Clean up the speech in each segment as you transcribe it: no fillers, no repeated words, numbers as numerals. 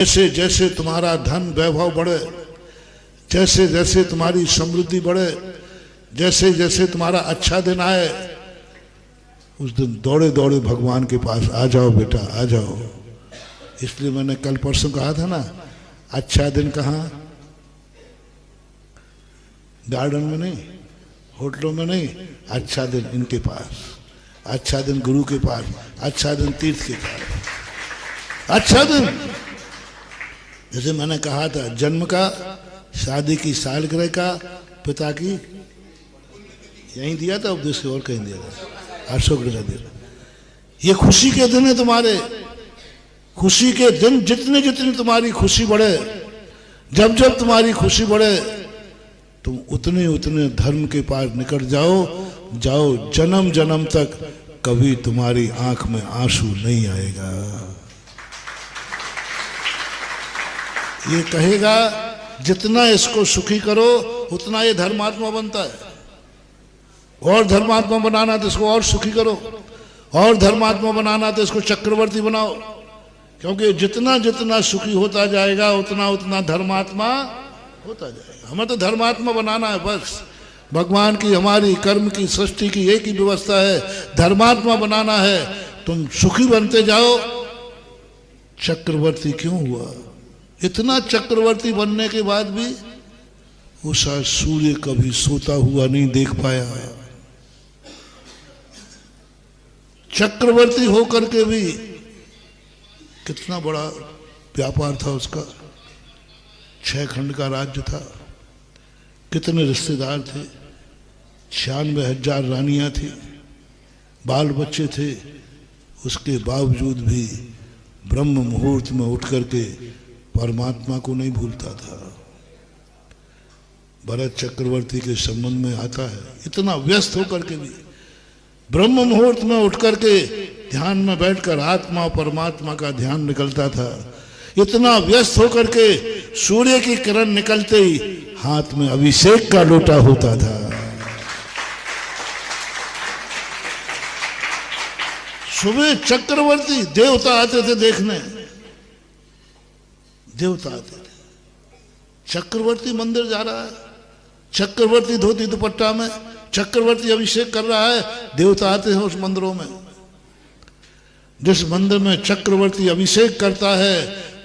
जैसे जैसे तुम्हारा धन वैभव बढ़े, जैसे जैसे तुम्हारी समृद्धि बढ़े, जैसे जैसे तुम्हारा अच्छा दिन आए, उस दिन दौड़े दौड़े भगवान के पास आ जाओ बेटा, आ जाओ। इसलिए मैंने कल परसों कहा था ना, अच्छा दिन कहाँ? गार्डन में नहीं, होटलों में नहीं, अच्छा दिन इनके पास, अच्छा दिन गुरु के पास, अच्छा दिन तीर्थ के पास, अच्छा दिन। जैसे मैंने कहा था, जन्म का, शादी की सालगिरह का, पिता की, यहीं दिया था उपदेश, और कहीं दिया था, अशोक का दिन। ये खुशी के दिन है तुम्हारे, खुशी के दिन। जितने जितनी तुम्हारी खुशी बढ़े, जब जब तुम्हारी खुशी बढ़े, तुम उतने उतने धर्म के पास निकट जाओ, जाओ। जन्म जन्म तक कभी तुम्हारी आंख में आंसू नहीं आएगा। ये कहेगा जितना इसको सुखी करो उतना ये धर्मात्मा बनता है, और धर्मात्मा बनाना तो इसको और सुखी करो, और धर्मात्मा बनाना तो इसको चक्रवर्ती बनाओ। क्योंकि जितना जितना सुखी होता जाएगा उतना उतना धर्मात्मा होता जाएगा। हमें तो धर्मात्मा बनाना है बस। भगवान की, हमारी कर्म की, सृष्टि की एक ही व्यवस्था है, धर्मात्मा बनाना है। तुम सुखी बनते जाओ। चक्रवर्ती क्यों हुआ? इतना चक्रवर्ती बनने के बाद भी उषा सूर्य कभी सोता हुआ नहीं देख पाया। चक्रवर्ती होकर के भी कितना बड़ा व्यापार था उसका, 6 खंड का राज्य था, कितने रिश्तेदार थे, 96,000 रानियां थी, बाल बच्चे थे। उसके बावजूद भी ब्रह्म मुहूर्त में उठ करके परमात्मा को नहीं भूलता था। भरत चक्रवर्ती के संबंध में आता है, इतना व्यस्त होकर के भी ब्रह्म मुहूर्त में उठ करके ध्यान में बैठकर आत्मा परमात्मा का ध्यान निकलता था। इतना व्यस्त होकर के सूर्य की किरण निकलते ही हाथ में अभिषेक का लोटा होता था। सुबह चक्रवर्ती देवता आते थे देखने, देवता आते थे। चक्रवर्ती मंदिर जा रहा है, चक्रवर्ती धोती दुपट्टा में, चक्रवर्ती अभिषेक कर रहा है, देवता आते हैं उस मंदिरों में। जिस मंदिर में चक्रवर्ती अभिषेक करता है,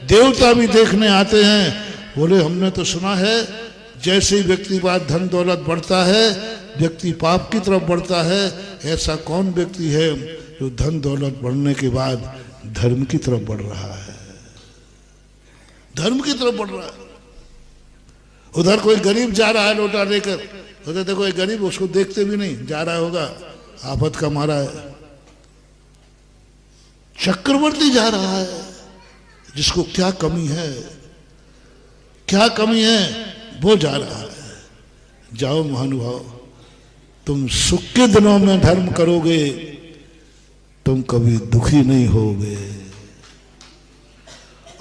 देवता भी देखने आते हैं। बोले हमने तो सुना है जैसे ही व्यक्ति का धन दौलत बढ़ता है, व्यक्ति पाप की तरफ बढ़ता है। ऐसा कौन व्यक्ति है जो धन दौलत बढ़ने के बाद धर्म की तरफ बढ़ रहा है? धर्म की तरफ बढ़ रहा है। उधर कोई गरीब जा रहा है लोटा लेकर, उधर देखो एक गरीब, उसको देखते भी नहीं, जा रहा होगा, आफत का मारा है। चक्रवर्ती जा रहा है, जिसको क्या कमी है, क्या कमी है, वो जा रहा है। जाओ महानुभाव, तुम सुख के दिनों में धर्म करोगे, तुम कभी दुखी नहीं होगे,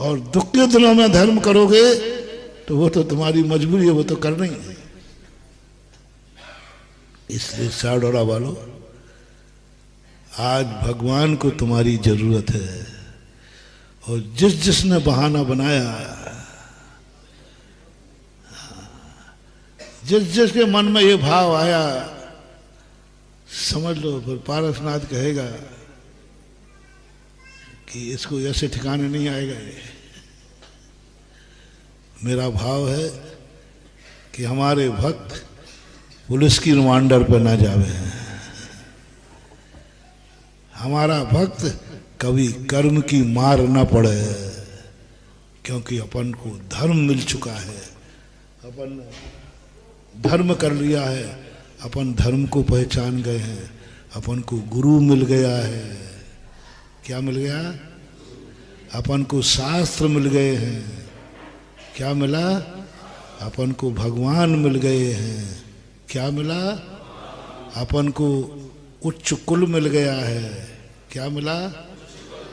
और दुख के दिनों में धर्म करोगे तो वो तो तुम्हारी मजबूरी है, वो तो करना ही है। इसलिए साडोरा वालों, आज भगवान को तुम्हारी जरूरत है। और जिस जिसने बहाना बनाया, जिस जिसके मन में ये भाव आया, समझ लो फिर पारसनाथ कहेगा कि इसको ऐसे ठिकाने नहीं आएगा। मेरा भाव है कि हमारे भक्त पुलिस की रिमांडर पर ना जावे, हमारा भक्त कभी कर्म की मार ना पड़े, क्योंकि अपन को धर्म मिल चुका है, अपन धर्म कर लिया है, अपन धर्म को पहचान गए हैं, अपन को गुरु मिल गया है। क्या मिल गया? अपन को शास्त्र मिल गए हैं। क्या मिला? अपन को भगवान मिल गए हैं। क्या मिला? अपन को उच्च कुल मिल गया है। क्या मिला?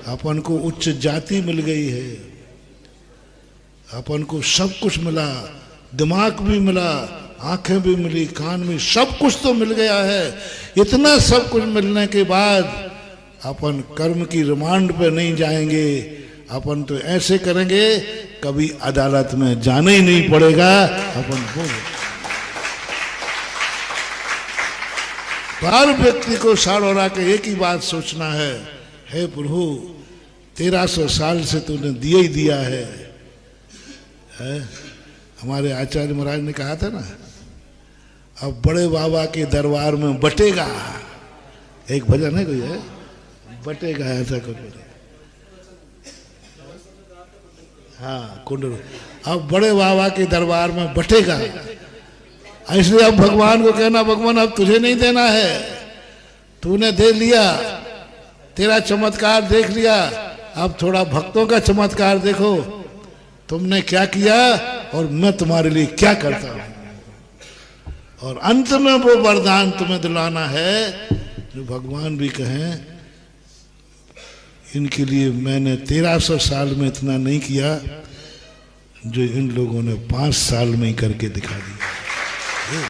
अपन को उच्च जाति मिल गई है। अपन को सब कुछ मिला, दिमाग भी मिला, आंखें भी मिली, कान भी, सब कुछ तो मिल गया है। इतना सब कुछ मिलने के बाद अपन कर्म की रिमांड पे नहीं जाएंगे, अपन तो ऐसे करेंगे कभी अदालत में जाना ही नहीं पड़ेगा। अपन बोल हर व्यक्ति को साड़ और के एक ही बात सोचना है, हे प्रभु 1300 साल से तूने दिया ही दिया है। हमारे आचार्य महाराज ने कहा था ना, अब बड़े बाबा के दरबार में बटेगा, एक भजन है कोई है, बटेगा ऐसा कुछ। हाँ कुंडल, अब बड़े बाबा के दरबार में बटेगा। इसलिए अब भगवान को कहना, भगवान अब तुझे नहीं देना है, तूने दे लिया, तेरा चमत्कार देख लिया, अब थोड़ा भक्तों का चमत्कार देखो, तुमने क्या किया और मैं तुम्हारे लिए क्या करता हूं। और अंत में वो वरदान तुम्हें दिलाना है जो भगवान भी कहें, इनके लिए मैंने 1300 साल में इतना नहीं किया जो इन लोगों ने 5 साल में ही करके दिखा दिया।